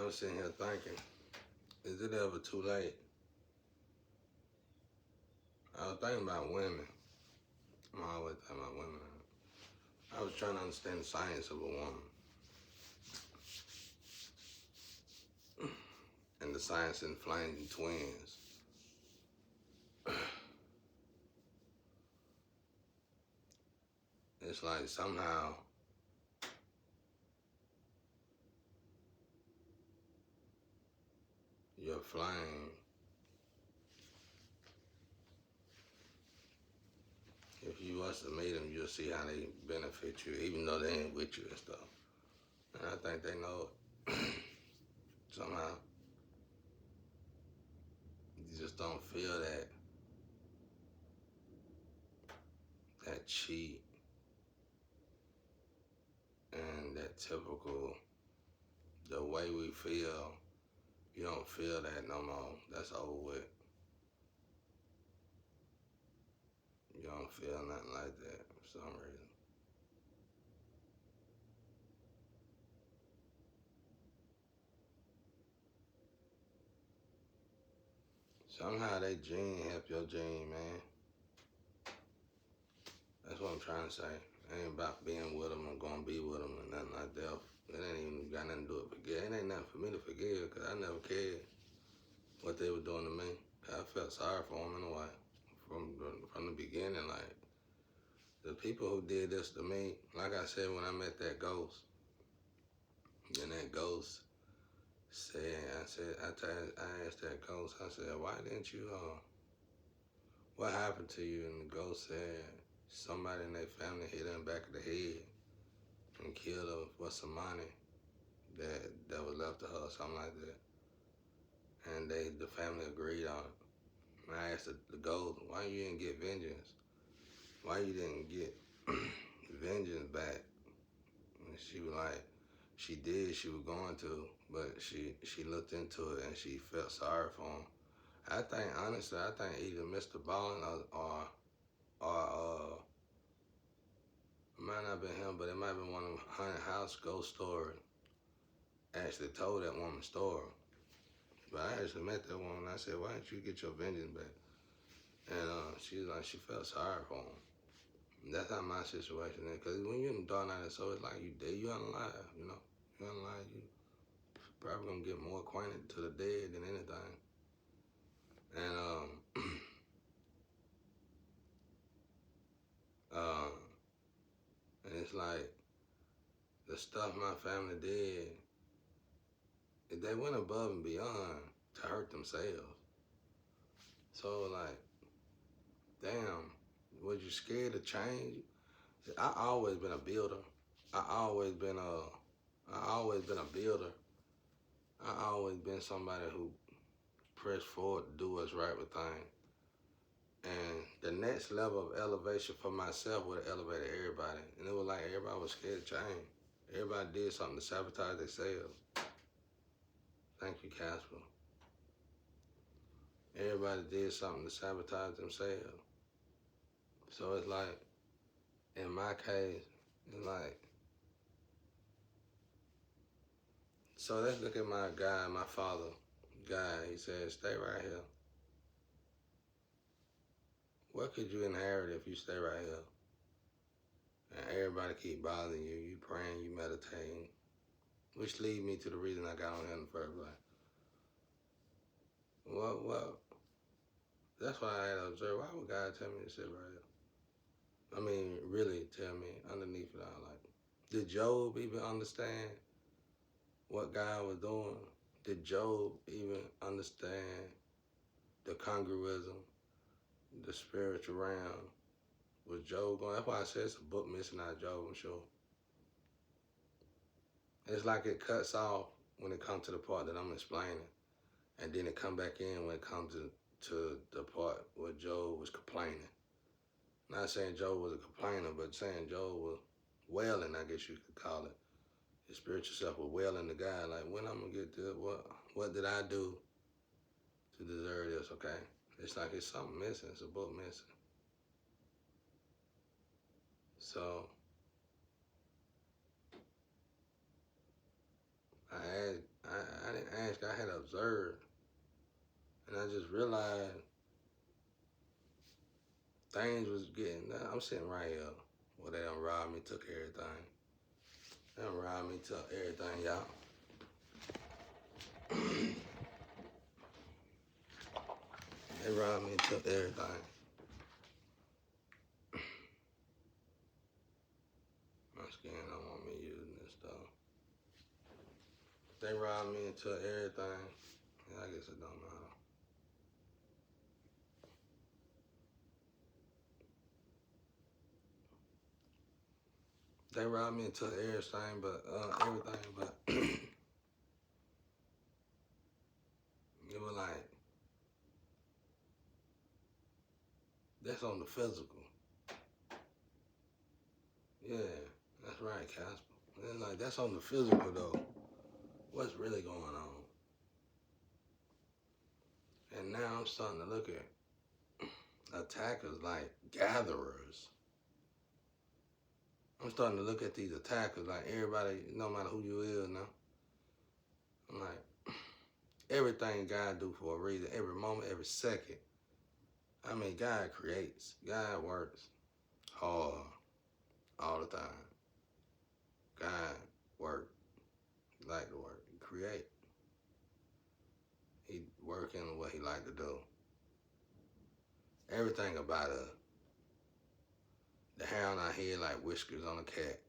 I was sitting here thinking, is it ever too late? I was thinking about women. I'm always thinking about women. I was trying to understand the science of a woman and the science in flaming twins. It's like somehow your flame, if you was to meet them, you'll see how they benefit you, even though they ain't with you and stuff. And I think they know it. Somehow. You just don't feel that cheat and that typical, the way we feel, you don't feel that no more. That's over with. You don't feel nothing like that for some reason. Somehow they gene help your gene, man. That's what I'm trying to say. It ain't about being with them or going to be with them or nothing like that. It ain't even got nothing to do with forgive. It ain't nothing for me to forgive because I never cared what they were doing to me. I felt sorry for them in a way from the beginning. Like, the people who did this to me, like I said when I met that ghost, and that ghost said, I asked that ghost, I said, why didn't you, what happened to you? And the ghost said, somebody in their family hit her in the back of the head and killed her for some money that was left to her, something like that. And the family agreed on it. And I asked the ghost, why you didn't get vengeance? Why you didn't get vengeance back? And she was like, she did, she was going to, but she looked into it and she felt sorry for him. I think, honestly, either Mr. Ballin or it might not have been him, but it might have been one of them haunted house ghost stories actually told that woman's story. But I actually met that woman and I said, why didn't you get your vengeance back? And she was like, she felt sorry for him. And that's not my situation is, because when you're in the dark night of the soul, it's like you dead, you unalive, you know? You unalive, you probably gonna get more acquainted to the dead than anything. And and it's like the stuff my family did, they went above and beyond to hurt themselves. So like, damn, was you scared to change? I always been a builder. I always been a builder. I always been somebody who pressed forward to do what's right with things. And the next level of elevation for myself would have elevated everybody. And it was like everybody was scared to change. Everybody did something to sabotage themselves. Thank you, Casper. Everybody did something to sabotage themselves. So it's like, in my case, it's like, so let's look at my guy, my father, guy. He said, stay right here. What could you inherit if you stay right here? And everybody keep bothering you, you praying, you meditating, which lead me to the reason I got on here in the first place. Well, that's why I had to observe. Why would God tell me to sit right here? I mean, really tell me underneath it all. Like, did Job even understand what God was doing? Did Job even understand the congruism, the spiritual realm? Was Job going? That's why I said it's a book missing out of Job, I'm sure. It's like it cuts off when it comes to the part that I'm explaining, and then it come back in when it comes to the part where Job was complaining. Not saying Job was a complainer, but saying Job was wailing, I guess you could call it. His spiritual self was wailing to God, like, when I'm gonna get this? What did I do to deserve this? Okay, it's like it's something missing. It's a book missing. So I I had observed, and I just realized things was getting. I'm sitting right here where they done robbed me, took everything. They done robbed me, took everything, y'all. They robbed me and took everything. My skin don't want me using this stuff. They robbed me and took everything. Yeah, I guess it don't matter. They robbed me and took everything, but it was like, that's on the physical. Yeah, that's right, Casper. It's like, that's on the physical though. What's really going on? And now I'm starting to look at attackers like gatherers. I'm starting to look at these attackers like everybody, no matter who you is now. I'm like, everything God do for a reason, every moment, every second. I mean, God creates, God works hard all the time. God work, like to work, he create. He working what he like to do. Everything about us. The hair on our head like whiskers on a cat.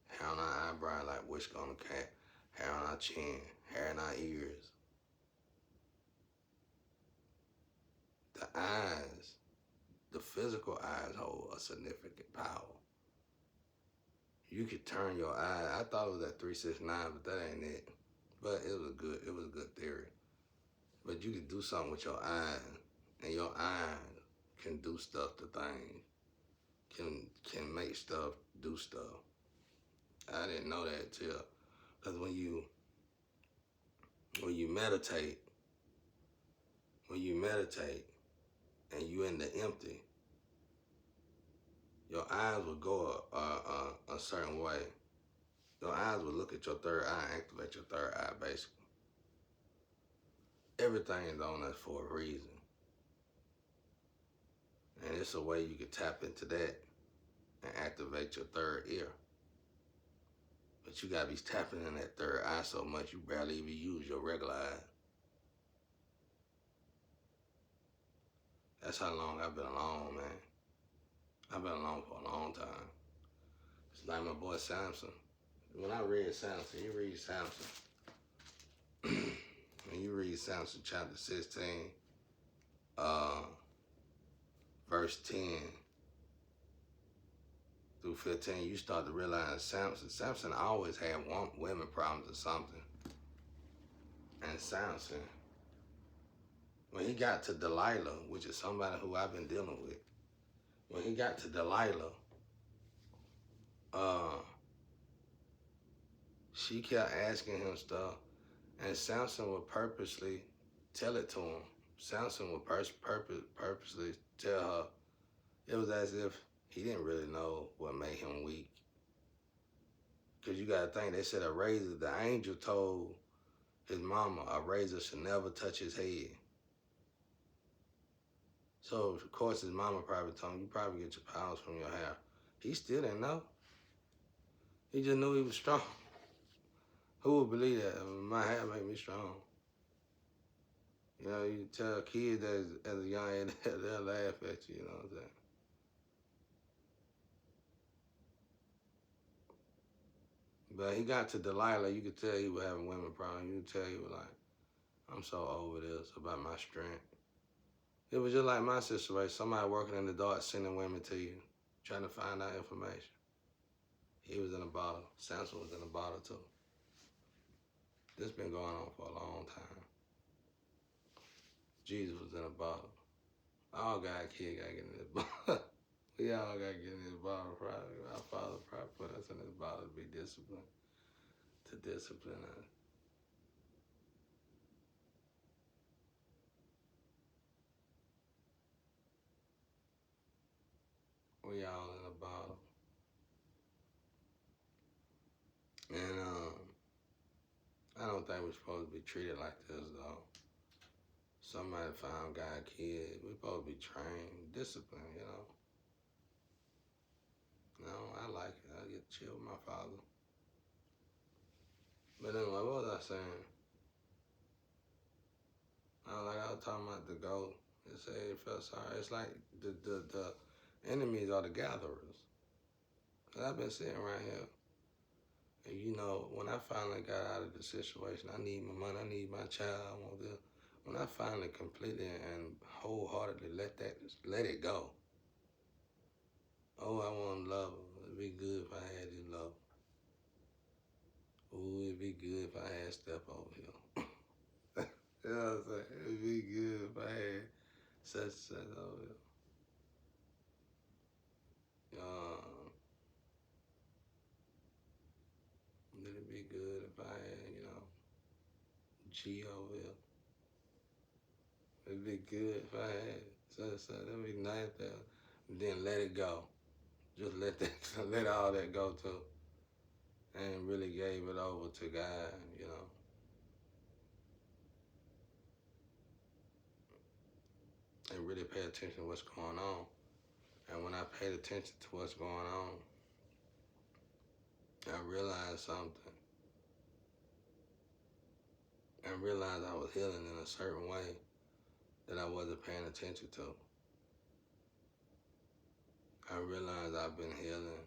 Hair on our eyebrow like whisker on a cat. Hair on our chin. Hair in our ears. The eyes, the physical eyes hold a significant power. You could turn your eye. I thought it was at 369, but that ain't it. But it was a good theory. But you could do something with your eyes, and your eyes can do stuff to things. Can make stuff do stuff. I didn't know that till, because when you meditate, and you in the empty, your eyes will go a certain way. Your eyes will look at your third eye, activate your third eye, basically. Everything is on us for a reason. And it's a way you can tap into that and activate your third ear. But you gotta be tapping in that third eye so much you barely even use your regular eye. That's how long I've been alone, man. I've been alone for a long time. It's like my boy Samson. When I read Samson, you read Samson. When you read Samson chapter 16, verse 10 through 15, you start to realize Samson always had women problems or something. And Samson, when he got to Delilah, which is somebody who I've been dealing with, when he got to Delilah, she kept asking him stuff, and Samson would purposely tell it to him. Samson would purposely tell her. It was as if he didn't really know what made him weak. Because you got to think, they said the angel told his mama, a razor should never touch his head. So, of course, his mama probably told him, you probably get your powers from your hair. He still didn't know. He just knew he was strong. Who would believe that? My hair made me strong. You know, you tell kids as a young age, they'll laugh at you, you know what I'm saying? But he got to Delilah, you could tell he was having women problems. You could tell he was like, I'm so over this about my strength. It was just like my situation. Somebody working in the dark sending women to you, trying to find out information. He was in a bottle. Samson was in a bottle too. This been going on for a long time. Jesus was in a bottle. All God kid got to get in this bottle. We all got to get in this bottle probably. Our Father probably put us in this bottle to be disciplined. To discipline us. We all in a bottle. And I don't don't think we're supposed to be treated like this, though. Somebody found God kid. We're supposed to be trained, disciplined, you know. No, I like it. I get to chill with my father. But anyway, what was I saying? I was talking about the goat. It said it felt sorry. It's like the enemies are the gatherers. Cause I've been sitting right here, and you know, when I finally got out of the situation, I need my money, I need my child, I want this. When I finally completely and wholeheartedly let it go. Oh, I want love. It'd be good if I had this love. Ooh, it'd be good if I had step over here. You know what I'm saying? It'd be good if I had such over here. It'd be good if I had, you know, G over here. It'd be good if I had such. It'd be nice that. Then let it go. Just let that, let all that go too. And really gave it over to God, you know. And really pay attention to what's going on. And when I paid attention to what's going on, I realized something. I realized I was healing in a certain way that I wasn't paying attention to. I realized I've been healing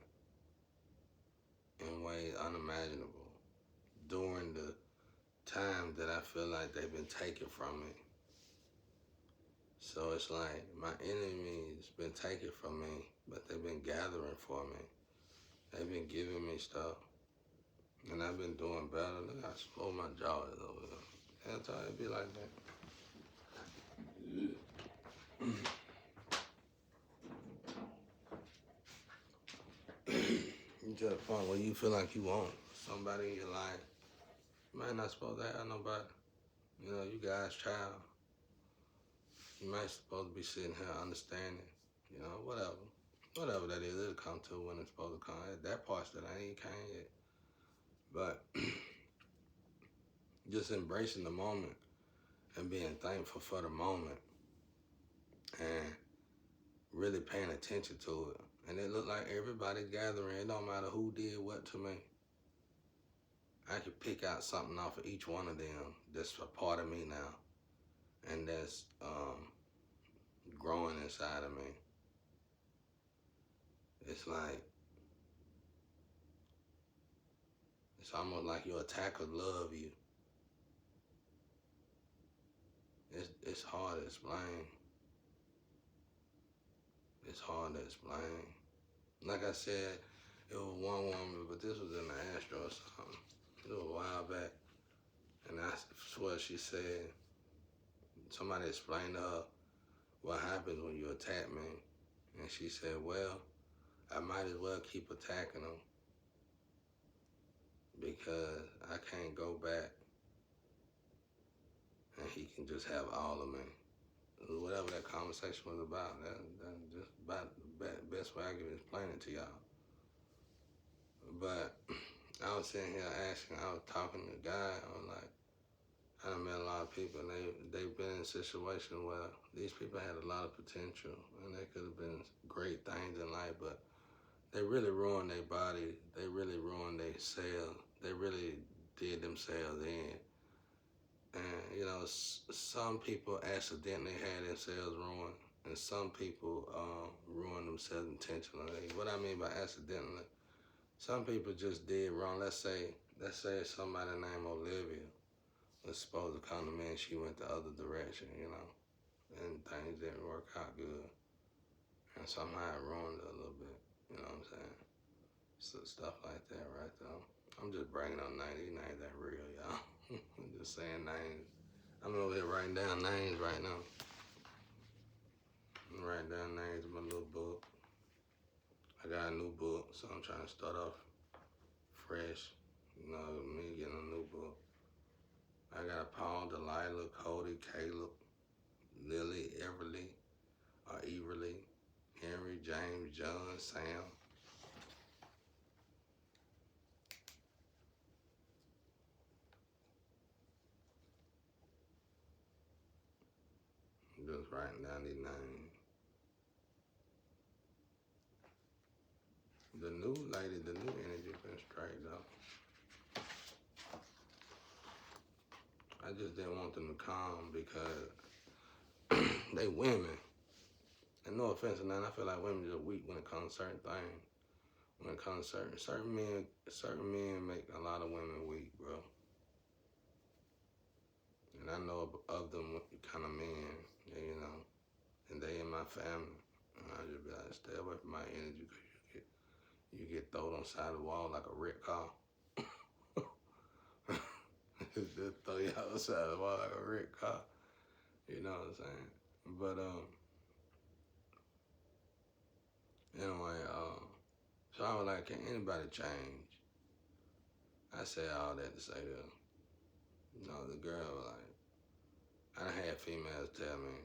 in ways unimaginable during the time that I feel like they've been taken from me. So it's like my enemies been taken from me, but they've been gathering for me. They've been giving me stuff. And I've been doing better. Look how slow my jaw is over there. Every time it be like that. You to the point where you feel like you want somebody in your life. You might not supposed to have nobody. You know, you guys child. You might supposed to be sitting here understanding. You know, whatever. Whatever that is, it'll come to when it's supposed to come. That part's that I ain't came yet. But just embracing the moment and being thankful for the moment and really paying attention to it. And it looked like everybody's gathering. It don't matter who did what to me. I could pick out something off of each one of them that's a part of me now. And that's growing inside of me. It's like, it's almost like your attacker love you. It's hard to explain. It's hard to explain. Like I said, it was one woman, but this was in the Astro or something. It was a while back. And I swear she said, somebody explained to her what happens when you attack me. And she said, well, I might as well keep attacking him because I can't go back and he can just have all of me. Whatever that conversation was about, that's just about the best way I can explain it to y'all. But I was sitting here asking, I was talking to a guy, I was like, I done met a lot of people and they've been in situations where these people had a lot of potential and they could have been great things in life, but they really ruined their body, they really ruined their cells, they really did themselves in. And, you know, some people accidentally had themselves ruined, and some people ruin themselves intentionally. What I mean by accidentally, some people just did wrong. Let's say somebody named Olivia was supposed to come to me and she went the other direction, you know, and things didn't work out good. And somehow it ruined it a little bit, you know what I'm saying? So stuff like that right there. I'm just bringing up names. These names ain't real, y'all. I'm just saying names. I'm over here writing down names right now. I'm writing down names in my little book. I got a new book, so I'm trying to start off fresh. You know, me getting a new book. I got Paul, Delilah, Cody, Caleb, Lily, Everly, Henry, James, John, Sam. was writing down these names. The new lady, the new energy been straight though. I just didn't want them to come because they women. And no offense or nothing, I feel like women are weak when it comes to certain things. When it comes to certain men make a lot of women weak, bro. And I know of them kind of men, you know, and they in my family. And I just be like, stay away from my energy because you get thrown on the side of the wall like a wrecked car. Just throw you outside the wall like a wrecked car. You know what I'm saying? But anyway, so I was like, can anybody change? I say all that to say that, you know, the girl was like, I done had females tell me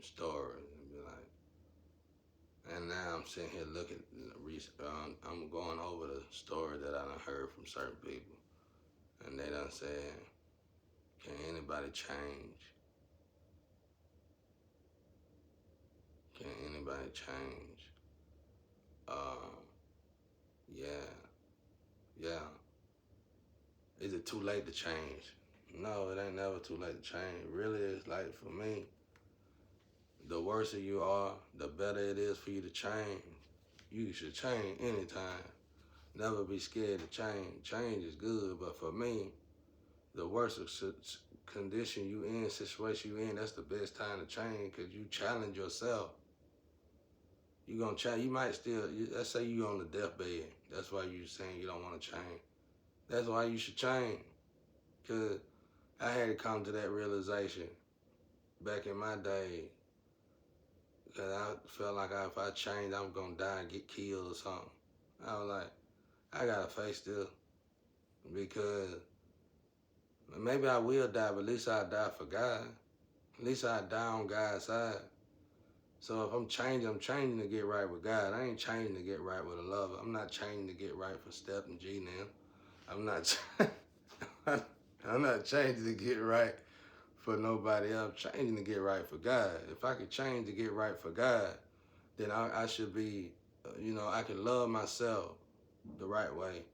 stories and be like, and now I'm sitting here looking, I'm going over the story that I done heard from certain people. And they done said, can anybody change? Can anybody change? Yeah. Is it too late to change? No, it ain't never too late to change. Really, it's like for me, the worse you are, the better it is for you to change. You should change anytime. Never be scared to change. Change is good, but for me, the worst condition you in, situation you in, that's the best time to change because you challenge yourself. You gonna change. You might still. Let's say you on the deathbed. That's why you saying you don't want to change. That's why you should change. Cause I had to come to that realization back in my day. Cause I felt like if I changed, I'm gonna die and get killed or something. I was like, I gotta face this because maybe I will die, but at least I die for God. At least I die on God's side. So if I'm changing to get right with God. I ain't changing to get right with a lover. I'm not changing to get right for Steph and G now. I'm not I'm not changing to get right for nobody else. I'm changing to get right for God. If I could change to get right for God, then I should be, I can love myself the right way,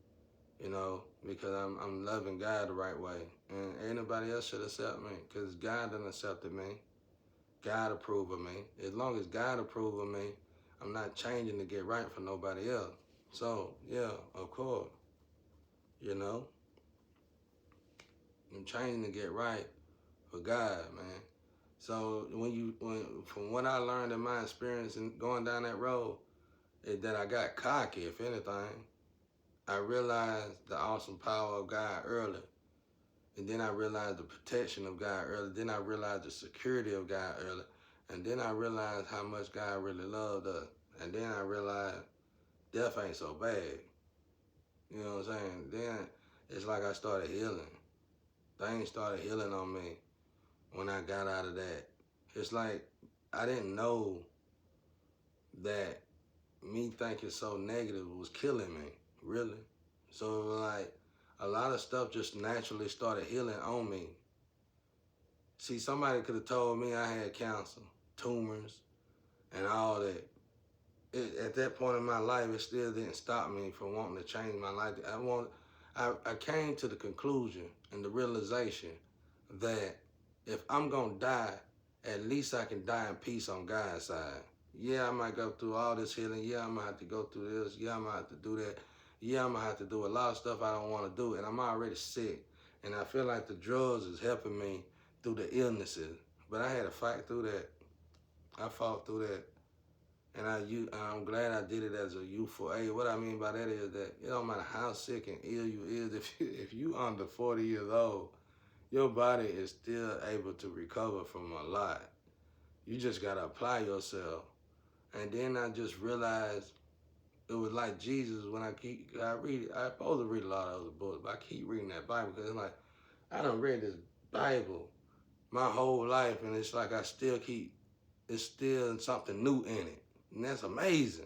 because I'm loving God the right way. And anybody else should accept me because God done accepted me. God approve of me. As long as God approve of me, I'm not changing to get right for nobody else. So, yeah, of course, I'm changing to get right for God, man. So from what I learned in my experience in going down that road, is that I got cocky, if anything. I realized the awesome power of God early. And then I realized the protection of God early. Then I realized the security of God early. And then I realized how much God really loved us. And then I realized death ain't so bad. You know what I'm saying? Then it's like I started healing. Things started healing on me when I got out of that. It's like I didn't know that me thinking so negative was killing me, really. So it was like a lot of stuff just naturally started healing on me. See, somebody could have told me I had cancer, tumors, and all that. At that point in my life, it still didn't stop me from wanting to change my life. I came to the conclusion and the realization that if I'm gonna die, at least I can die in peace on God's side. Yeah, I might go through all this healing. Yeah, I might have to go through this. Yeah, I might have to do that. Yeah, I might have to do a lot of stuff I don't want to do, and I'm already sick. And I feel like the drugs is helping me through the illnesses. But I had to fight through that. I fought through that. And I'm glad I did it as a youthful age. What I mean by that is that it don't matter how sick and ill you is. If you under 40 years old, your body is still able to recover from a lot. You just got to apply yourself. And then I just realized it was like Jesus when I supposed to read a lot of other books, but I keep reading that Bible because it's like, I done read this Bible my whole life, and it's like it's still something new in it. And that's amazing.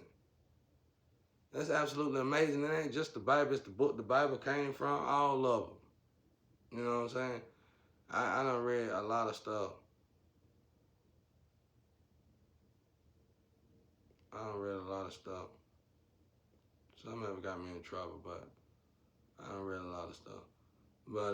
That's absolutely amazing. It ain't just the Bible, it's the book the Bible came from, all of them. You know what I'm saying? I done read a lot of stuff I don't read a lot of stuff. Some of it got me in trouble, but I don't read a lot of stuff. But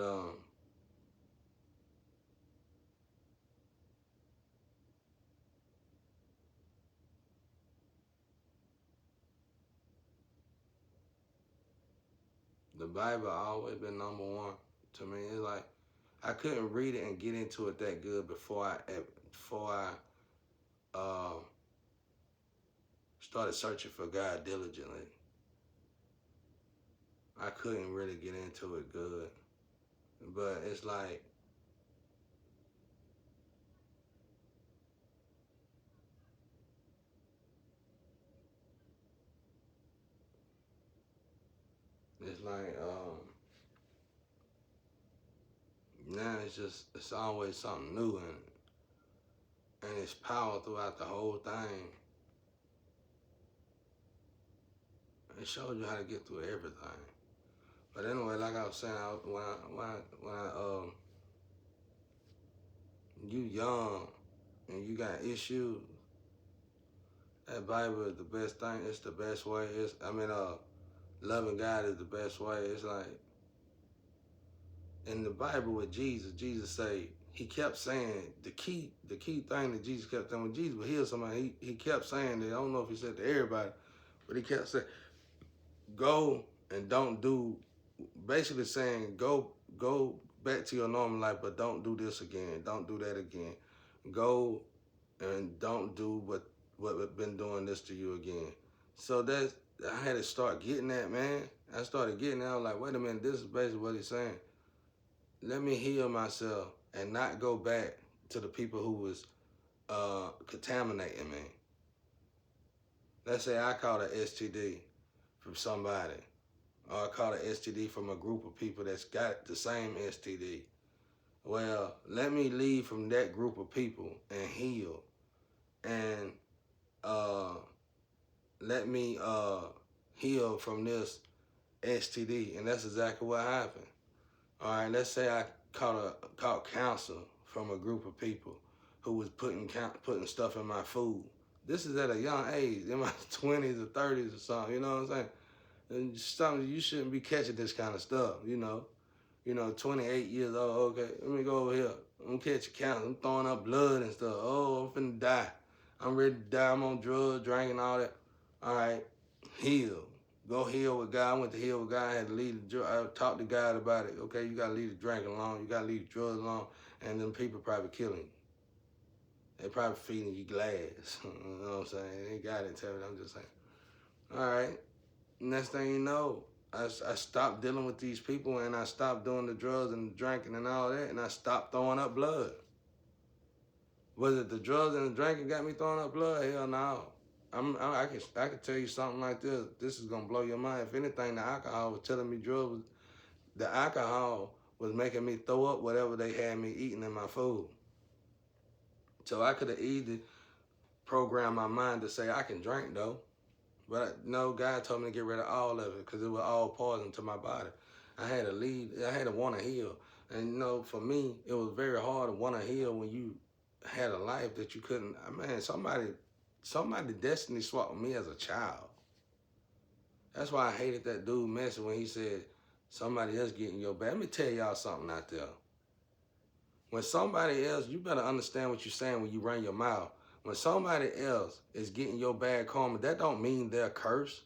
the Bible always been number one to me. It's like I couldn't read it and get into it that good before I started searching for God diligently. I couldn't really get into it good, but it's like it's like now it's always something new and it's power throughout the whole thing. It shows you how to get through everything. But anyway, like I was saying, you young and you got issues, that Bible is the best thing. It's the best way. Loving God is the best way. It's like in the Bible with Jesus say, he kept saying the key thing that Jesus kept saying when Jesus would heal somebody, he kept saying that, I don't know if he said to everybody, but he kept saying, go and don't do, basically saying, go back to your normal life, but don't do this again. Don't do that again. Go and don't do what been doing this to you again. So I had to start getting that, man. I started getting that. I was like, wait a minute, this is basically what he's saying. Let me heal myself and not go back to the people who was contaminating me. Let's say I caught an STD from somebody, or I caught an STD from a group of people that's got the same STD. Well, let me leave from that group of people and heal, and let me heal from this STD, and that's exactly what happened. All right, let's say I caught cancer from a group of people who was putting stuff in my food. This is at a young age, in my 20s or 30s or something. You know what I'm saying? And something you shouldn't be catching this kind of stuff. 28 years old. Okay, let me go over here. I'm catching cancer. I'm throwing up blood and stuff. Oh, I'm finna die. I'm ready to die. I'm on drugs, drinking, all that. All right, heal. Go heal with God. I went to heal with God. I had to leave I talked to God about it. Okay, you gotta leave the drinking alone. You gotta leave the drugs alone. And then people probably killing you. They probably feeding you glass. You know what I'm saying? They got it. Tell me. I'm just saying. All right. Next thing you know, I stopped dealing with these people and I stopped doing the drugs and the drinking and all that, and I stopped throwing up blood. Was it the drugs and the drinking got me throwing up blood? Hell no. I can tell you something like this. This is gonna blow your mind. If anything, the alcohol was telling me the alcohol was making me throw up whatever they had me eating in my food. So I could have easily programmed my mind to say I can drink though. But no, God told me to get rid of all of it because it was all poison to my body. I had to leave. I had to want to heal. And for me, it was very hard to want to heal when you had a life that you couldn't. Man, somebody destiny swapped me as a child. That's why I hated that dude messing when he said somebody else getting your bad. Let me tell y'all something out there. When somebody else, you better understand what you're saying when you run your mouth. When somebody else is getting your bad karma, that don't mean they're cursed.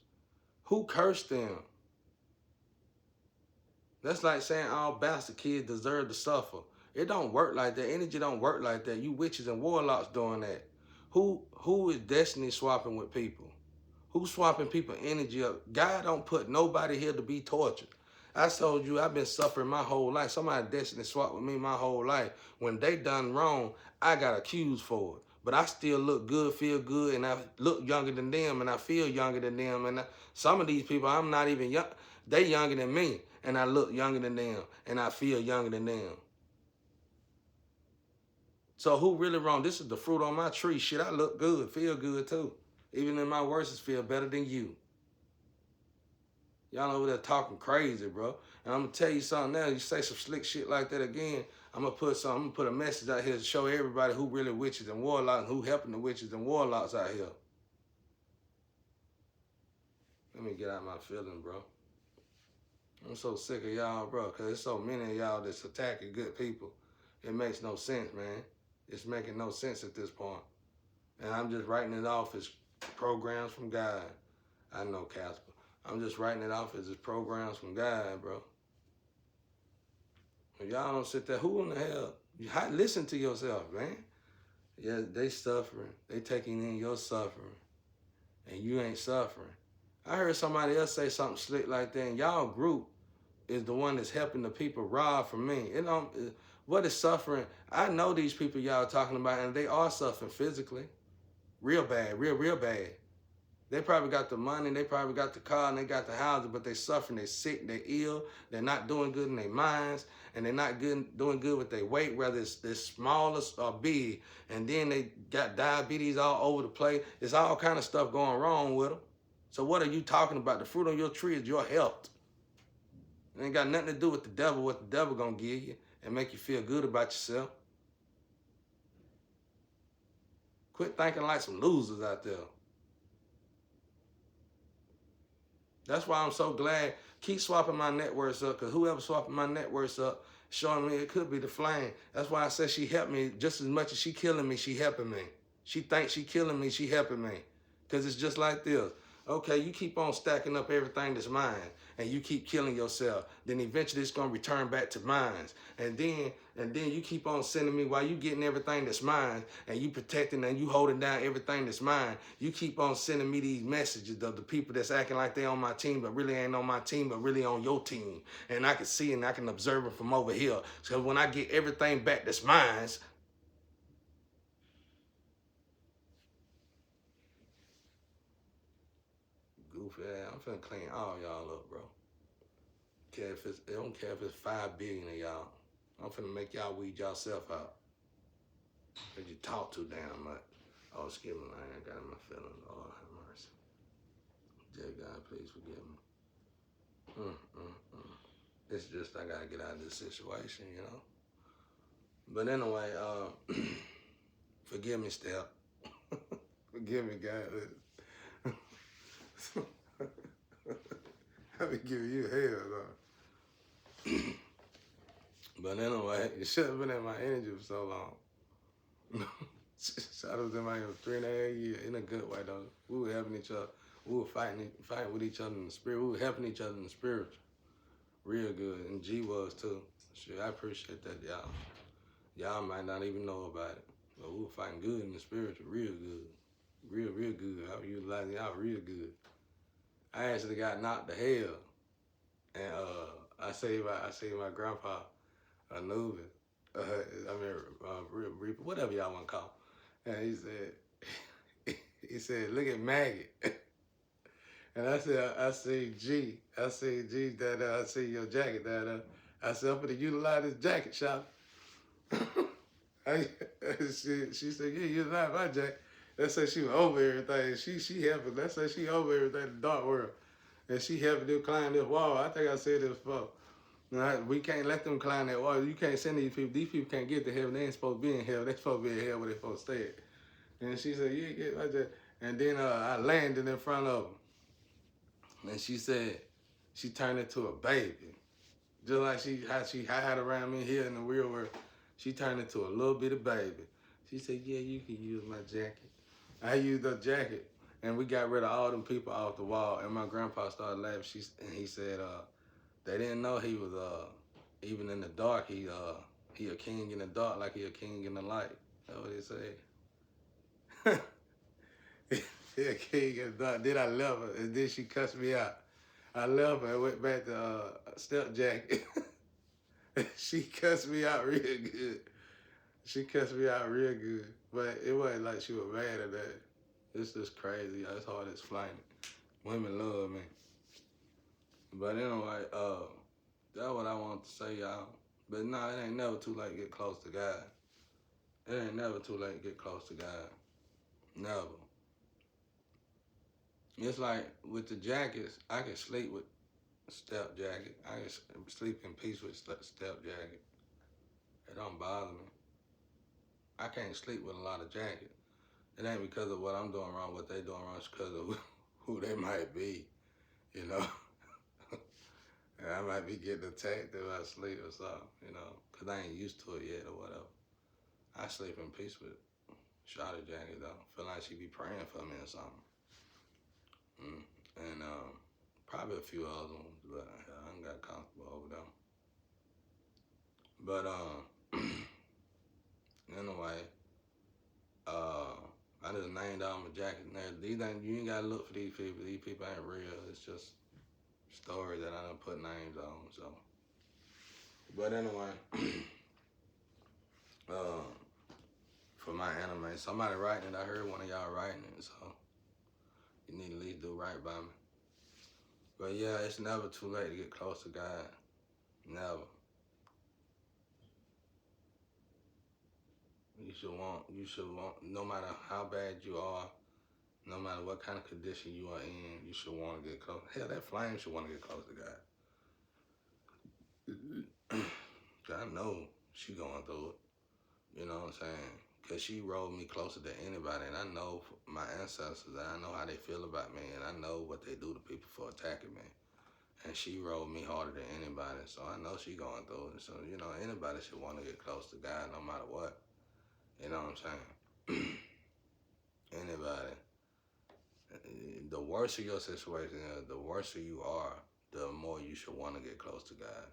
Who cursed them? That's like saying all bastard kids deserve to suffer. It don't work like that. Energy don't work like that. You witches and warlocks doing that. Who is destiny swapping with people? Who's swapping people energy up? God don't put nobody here to be tortured. I told you I've been suffering my whole life. Somebody destiny swapped with me my whole life. When they done wrong, I got accused for it. But I still look good, feel good, and I look younger than them, and I feel younger than them. And some of these people, I'm not even young. They younger than me, and I look younger than them, and I feel younger than them. So who really wrong? This is the fruit on my tree. Shit, I look good, feel good too. Even in my worst, feel better than you. Y'all over there talking crazy, bro. And I'm gonna tell you something now. You say some slick shit like that again, I'm gonna put a message out here to show everybody who really witches and warlocks and who helping the witches and warlocks out here. Let me get out my feeling, bro. I'm so sick of y'all, bro, because there's so many of y'all that's attacking good people. It makes no sense, man. It's making no sense at this point. And I'm just writing it off as programs from God. I know, Casper. I'm just writing it off as programs from God, bro. If y'all don't sit there, who in the hell? Listen to yourself, man. Yeah, they suffering. They taking in your suffering. And you ain't suffering. I heard somebody else say something slick like that, and y'all group is the one that's helping the people rob from me. What is suffering? I know these people y'all talking about, and they are suffering physically. Real bad, real bad. They probably got the money, they probably got the car, and they got the houses, but they suffering, they sick, they ill, they're not doing good in their minds, and they're not doing good with their weight, whether it's small or big, and then they got diabetes all over the place. There's all kind of stuff going wrong with them. So what are you talking about? The fruit on your tree is your health. It ain't got nothing to do with the devil, what the devil gonna give you and make you feel good about yourself. Quit thinking like some losers out there. That's why I'm so glad. Keep swapping my networks up, because whoever swapping my networks up, showing me it could be the flame. That's why I said she helped me just as much as she killing me, she helping me. She thinks she killing me, she helping me. Because it's just like this. Okay, you keep on stacking up everything that's mine, and you keep killing yourself. Then eventually it's gonna return back to mine. And then you keep on sending me while you getting everything that's mine, and you protecting and you holding down everything that's mine. You keep on sending me these messages of the people that's acting like they on my team, but really ain't on my team, but really on your team. And I can see and I can observe it from over here. So when I get everything back that's mine, goofy ass, I'm finna clean all y'all up, bro. I don't care if it's 5 billion of y'all. I'm finna make y'all weed yourself out. Cause you talk too damn much. Oh, excuse me, I ain't got in my feelings. Oh, have mercy. Dear God, please forgive me. It's just I gotta get out of this situation, you know. But anyway, forgive me, Steph. Forgive me, God. I be giving you hell, though. But anyway, you should have been in my energy for so long. I was in my 3.5 years in a good way, though. We were helping each other. We were fighting with each other in the spirit. We were helping each other in the spiritual. Real good. And G was too. Shit, I appreciate that, y'all. Y'all might not even know about it. But we were fighting good in the spiritual. Real good. Real good. I was utilizing y'all real good. I actually got knocked to hell. And I saved my grandpa, Anubis. Reaper, whatever y'all want to call him. And he said, look at Maggie. And I said, I see G, Dad, I see your jacket, Dad. I said, I'm going to utilize this jacket, shop. She said, yeah, utilize my jacket. That said she was over everything. She helping. That said she over everything in the dark world. And she helping them climb this wall. I think I said this before. We can't let them climb that wall. You can't send these people. These people can't get to heaven. They ain't supposed to be in hell. They supposed to be in hell where they supposed to stay at. And she said, yeah, get like that. And then I landed in front of them. And she said, she turned into a baby. Just like how she hide around me here in the real world. She turned into a little bitty baby. She said, yeah, you can use my jacket. I used her jacket. And we got rid of all them people off the wall. And my grandpa started laughing. He said, they didn't know he was, even in the dark, he a king in the dark like he a king in the light. That's what he said. He a king in the dark. Then I left her, and then she cussed me out. I left her and went back to step jacket. She cussed me out real good. She cussed me out real good. But it wasn't like she was mad at that. It's just crazy. It's hard to explain it. Women love me. But anyway, that's what I want to say, y'all. But no, it ain't never too late to get close to God. It ain't never too late to get close to God. Never. It's like with the jackets, I can sleep with step jacket. I can sleep in peace with step jacket. It don't bother me. I can't sleep with a lot of jackets. It ain't because of what I'm doing wrong, what they doing wrong. It's because of who they might be. you know. And I might be getting attacked if I sleep or something, you know, because I ain't used to it yet or whatever. I sleep in peace with Shawty Jackie, though. Feel like she be praying for me or something. And probably a few other ones, but I ain't got comfortable over them. But anyway, I just named all my jackets. Now, these ain't, you ain't gotta look for these people. These people ain't real. It's just stories that I done put names on. So, but anyway, for my anime, somebody writing it. I heard one of y'all writing it, so you need to at least do right by me. But yeah, it's never too late to get close to God. Never. You should want, no matter how bad you are, no matter what kind of condition you are in, you should want to get close. Hell, that flame should want to get close to God. I know she going through it. You know what I'm saying? Because she rolled me closer than anybody, and I know my ancestors, and I know how they feel about me, and I know what they do to people for attacking me. And she rolled me harder than anybody, so I know she going through it. So, you know, anybody should want to get close to God no matter what. You know what I'm saying? Anybody. The worse your situation is, the worse you are, the more you should want to get close to God.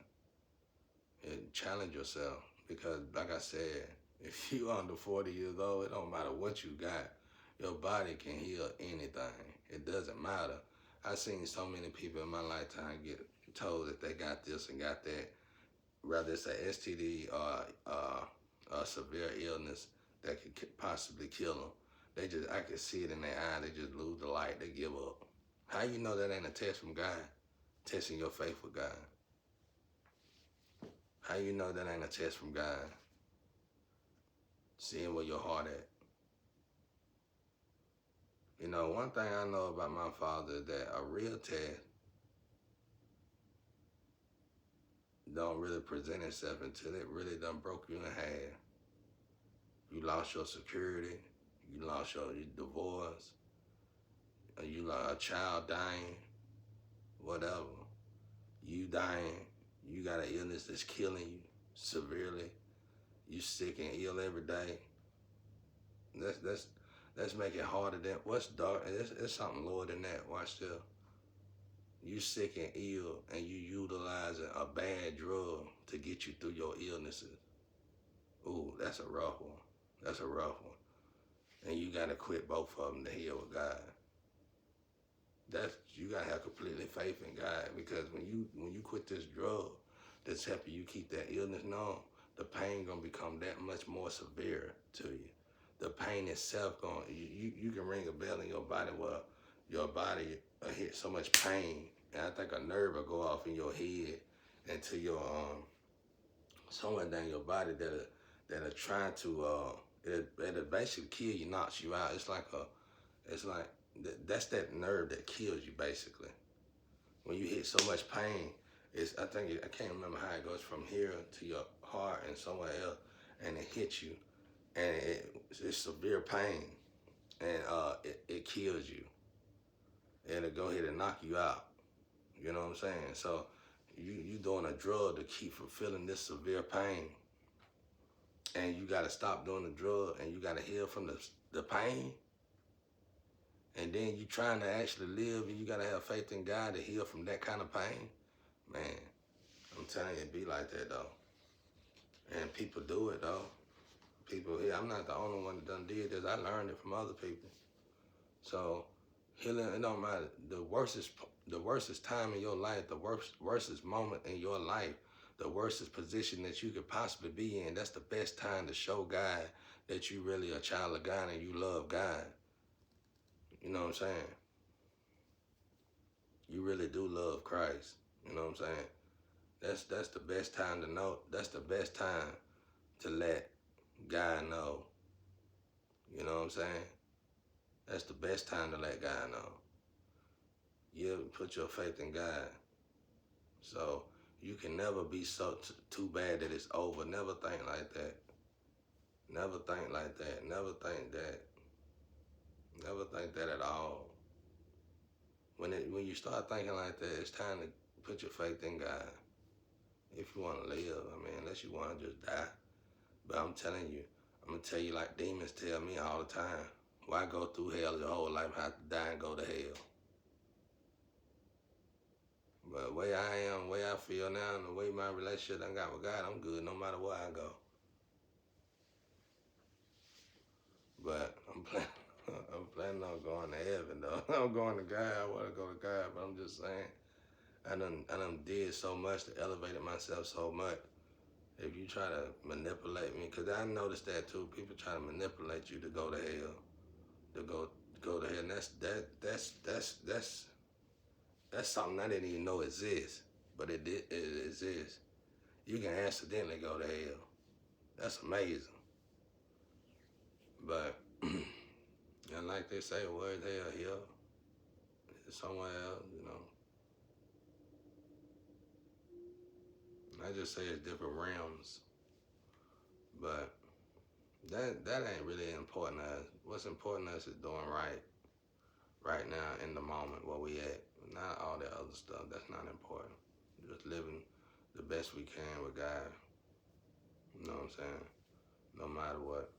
And challenge yourself, because like I said, if you under 40 years old, it don't matter what you got. Your body can heal anything. It doesn't matter. I've seen so many people in my lifetime get told that they got this and got that, whether it's a STD or a severe illness that could possibly kill them. I can see it in their eye. They just lose the light. They give up. How you know that ain't a test from God? Testing your faith with God. How you know that ain't a test from God? Seeing where your heart at. You know, one thing I know about my father is that a real test don't really present itself until it really done broke you in half. You lost your security. You lost your divorce. You lost a child dying. Whatever. You dying. You got an illness that's killing you severely. You sick and ill every day. Let's make it harder than what's dark. It's something lower than that. Watch this. You sick and ill, and you utilizing a bad drug to get you through your illnesses. Ooh, that's a rough one. That's a rough one. And you gotta quit both of them to heal with God. You gotta have completely faith in God, because when you quit this drug that's helping you keep that illness numb, the pain gonna become that much more severe to you. The pain itself you can ring a bell in your body where your body hit so much pain, and I think a nerve will go off in your head into your somewhere down your body that'll try to it'll basically kill you, knocks you out. It's like that's that nerve that kills you basically. When you hit so much pain, I can't remember how it goes from here to your heart and somewhere else, and it hits you, and it's severe pain, and it kills you, and it'll go ahead and knock you out. You know what I'm saying? So you doing a drug to keep from feeling this severe pain, and you got to stop doing the drug, and you got to heal from the pain, and then you trying to actually live, and you got to have faith in God to heal from that kind of pain. Man, I'm telling you, it be like that though. And people do it though. I'm not the only one that done did this. I learned it from other people. So healing, it don't matter. The worstest time in your life, the worstest moment in your life, the worstest position that you could possibly be in, that's the best time to show God that you really a child of God and you love God. You know what I'm saying? You really do love Christ. You know what I'm saying? That's the best time to know. That's the best time to let God know. You know what I'm saying? That's the best time to let God know. You put your faith in God. So you can never be so too bad that it's over. Never think like that. Never think like that. Never think that. Never think that at all. when you start thinking like that, it's time to put your faith in God. If you want to live, I mean, unless you want to just die. But I'm telling you, I'm gonna tell you like demons tell me all the time. Why go through hell your whole life, have to die and go to hell? But the way I am, the way I feel now, and the way my relationship I got with God, I'm good no matter where I go. But I'm planning, I'm planning on going to heaven though. I'm going to God. I want to go to God, but I'm just saying, I done did so much to elevate myself so much. If you try to manipulate me, cause I noticed that too. People try to manipulate you to go to hell, to go to hell. And that's something I didn't even know exists, but it exists. You can accidentally go to hell. That's amazing. But and like they say, where's hell here? Somewhere else, you know. I just say it's different realms, but that ain't really important to us. What's important to us is doing right now in the moment where we at. Not all that other stuff. That's not important. Just living the best we can with God. You know what I'm saying? No matter what.